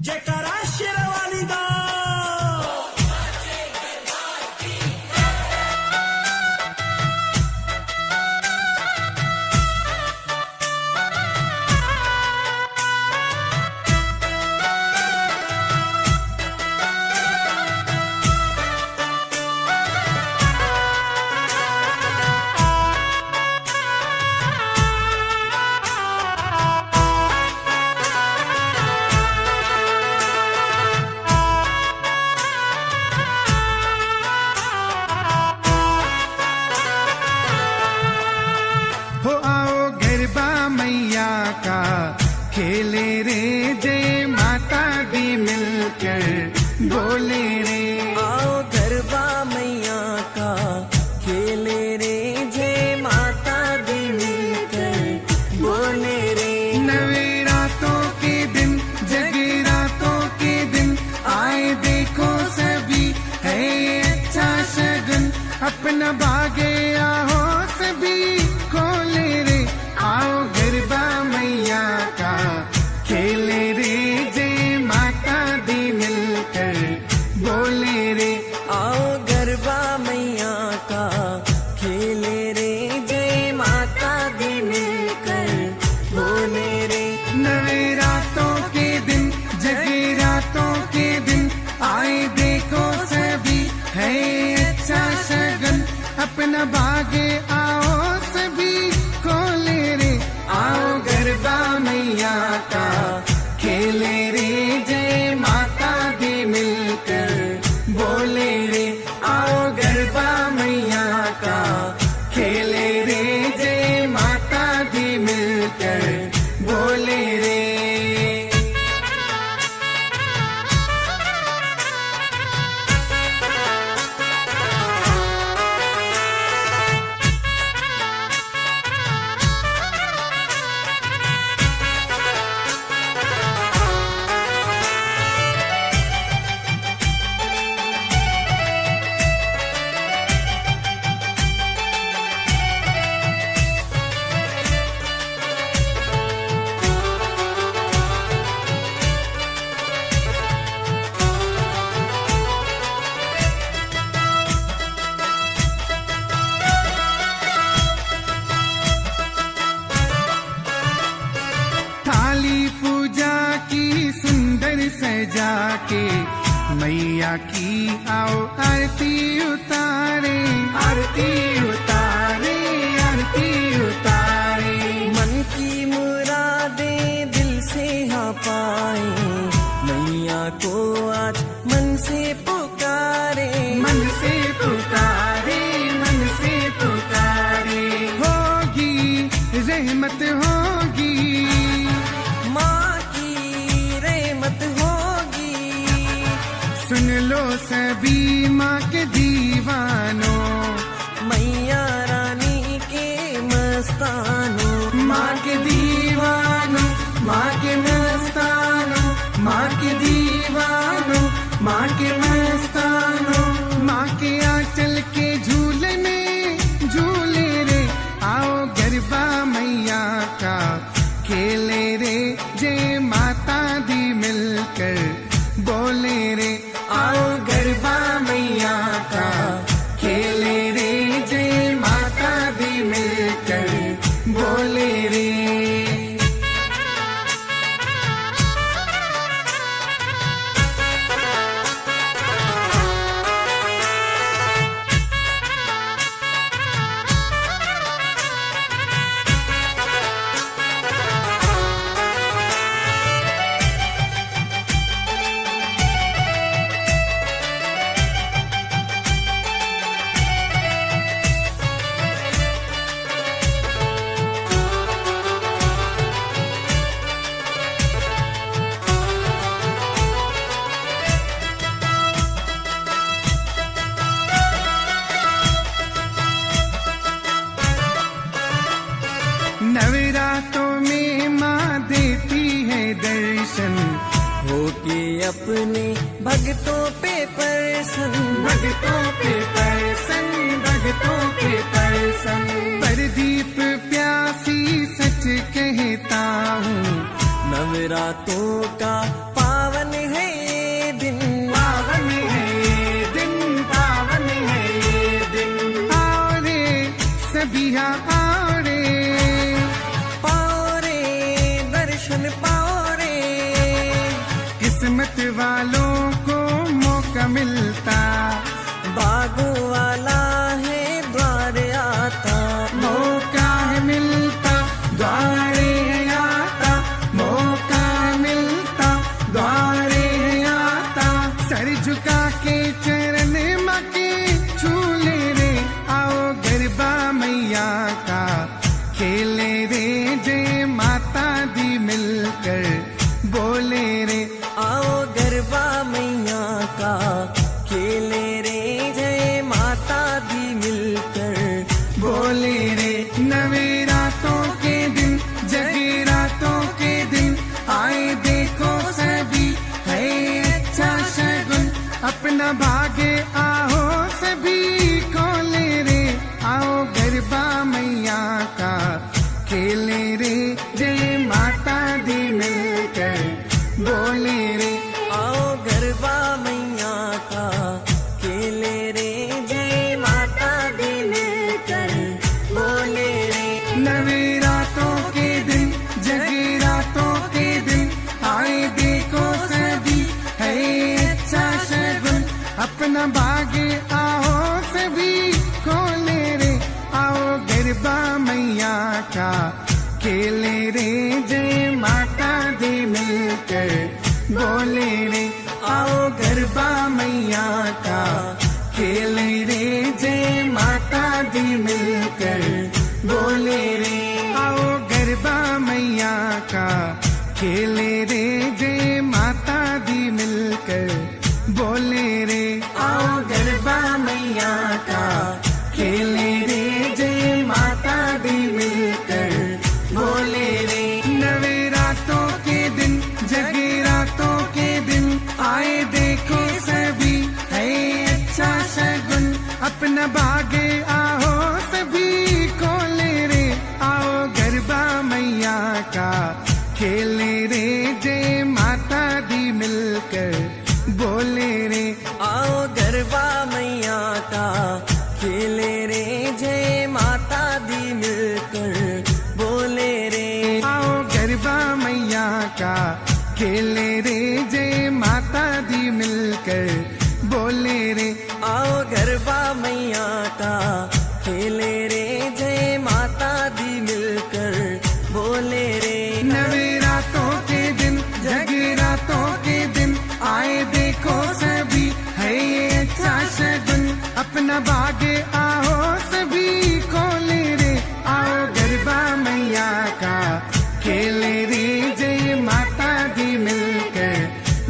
जयकारा शेरवाली दा। हो आओ गरबा मैया का खेले रे, जय माता दी मिलकर बोले रे। आओ गरबा मैया का खेले रे, जय माता दी मिलकर बोले रे। नवे रातों के दिन जगरातों के दिन आए देखो सभी, है ये अच्छा शगन अपना भागे आओ सभी खोले रे। आओ गरबा मैया का खेले रे, जय माता दी मिलकर बोले रे। आओ गरबा मैया का खेले रे, जय माता दी मिलकर बोले रे। नवे रातों के दिन जगरातों के दिन आए देखो सभी, है अच्छा शगन अपना भागे आओ सभी खोले रे। आओ गरबा मैया का खेले रे, जय माता दी मिलकर बोले रे। आओ गरबा मैया का खेले रे, जय माता दी मिलकर बोले रे। थाली पूजा की सुंदर सजा के मैया की आओ आरती उतारे, आरती उतारे, आरती उतारे। मन की मुरादें दिल से हाँ पाए, मैया को आज मन से पुकारे। मन से पुकारे, मन से पुकारे। होगी रहमत होगी, माँ की रहमत होगी। सुन लो सभी माँ के दीवानों, मैया रानी के मस्तानों। माँ के दीवानों, माँ के मस्तानों, माँ के दीवानों, माँ के मस्तानों। माँ के आंचल के झूले में झूले रे। आओ गरबा मैया का खेले रे, जय माता दी मिलकर बोले रे। आओ गरबा मैया का खेले रे, जय माता दी मिलकर बोले रे। नवरातों में माँ देती है दर्शन, होके अपने भक्तों पे प्रसन्न। भगतों पे प्रसन्न, भगतों पे प्रसन्न। प्रदीप प्यासी सच कहता हूँ, नवरातों का पावन वालों को मौका मिलता, बागों वाला है द्वार आता, मौका है मिलता द्वारे आता, मौका है मिलता द्वारे आता। सर झुका के चरण माँ के छू ले रे, आओ गरबा मैया का खेले रे, जय माता दी मिलकर बोले रे, आओ गरबा मैया का खेले रे, जय माता दी मिलकर बोले रे। नवे रातों के दिन जगे रातों के दिन आए देखो सभी, है अच्छा शगुन अपना भागे आओ सभी को ले रे, आओ गरबा मैया का खेले रे, जय माता दी मिलकर बोले रे, आओ गरबा मैया का खेले रे, जय माता दी मिलकर बोले रे। नवे रातों के दिन जगे रातों के दिन आए देखो सभी, है अच्छा शगुन अपना भागे आओ सभी को ले रे, आओ गरबा मैया का खेले रे, जय माता दी मिलकर बोले रे, आओ गरबा मैया का खेले रे, जय माता दी मिलकर बोले रे, आओ गरबा मैया का खेले रे, जय माता दी मिलकर बोले रे, आओ गरबा मैया का खेले रे, जय माता दी मिलकर बोले रे। नवे रातों के दिन जगे रातों के दिन आए देखो सभी, है अच्छा शगुन अपना भागे आओ सभी को ले रे, आओ गरबा मैया का खेले रे, जय माता दी मिलकर बोले रे, आओ गरबा मैया का खेले रे, जय माता दी मिलकर बोले रे, आओ गरबा मैया का खेले रे, जय माता दी मिलकर बोले रे, आओ गरबा मैया का खेले रे, जय माता दी मिलकर बोले रे। नवे रातों के दिन जगे रातों के दिन आए देखो सभी, है ये अच्छा शगुन अपना भागे आओ सभी को ले रे, आओ गरबा मैया का खेले रे, जय माता दी मिलकर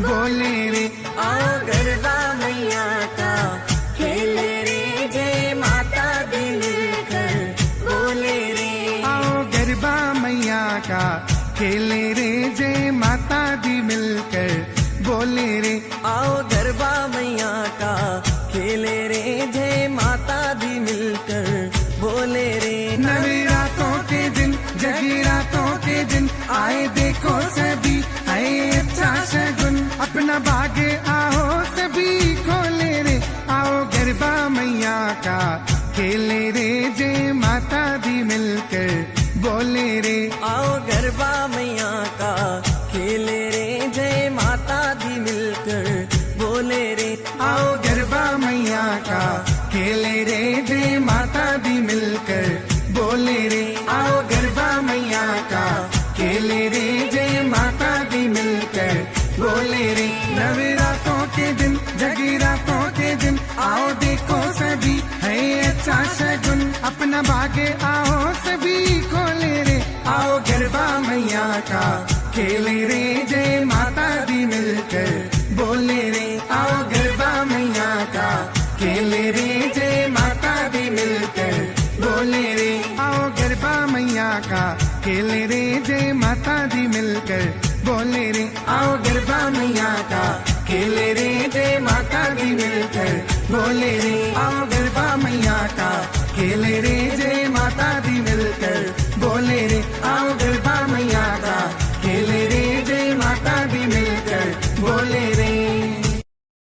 बोले रे, आओ गरबा मैया का खेले रे, जय माता दी मिलकर बोले रे, आओ गरबा मैया का खेले रे, जय माता दी मिलकर बोले रे, आओ गरबा मैया का खेले रे, जय माता दी मिलकर बोले रे। नवे रातों के दिन जगी रातों के दिन आए देखो सभी, आए अच्छा शगुन अपना भागे आओ सभी को ले रे, आओ गरबा मैया का खेले रे, जय माता दी मिलकर बोले रे, आओ गरबा मैया का खेले रे, जय माता दी मिलकर बोले रे, आओ गरबा मैया का खेले रे, जय माता दी मिलकर बोले रे, आओ गरबा मैया का खेले रे, जय माता दी मिलकर बोले रे। नवे रातों के दिन जगी रातों के दिन आओ देखो सभी, है अच्छा शगुन अपना भागे आओ सभी को ले रे, आओ गरबा मैया का खेले रे, जय माता दी मिलकर बोले रे, आओ गरबा मैया का खेले रे, जय माता दी मिलकर बोले रे, आओ गरबा मैया का खेले रे, जय माता दी मिलकर बोले रे, आओ गरबा मैया का खेले रे, जय माता दी मिलकर बोले रे, आओ गरबा मैया का खेले रे, जय माता दी मिलकर बोले रे, आओ गरबा मैया का खेले रे, जय माता दी मिलकर बोले रे।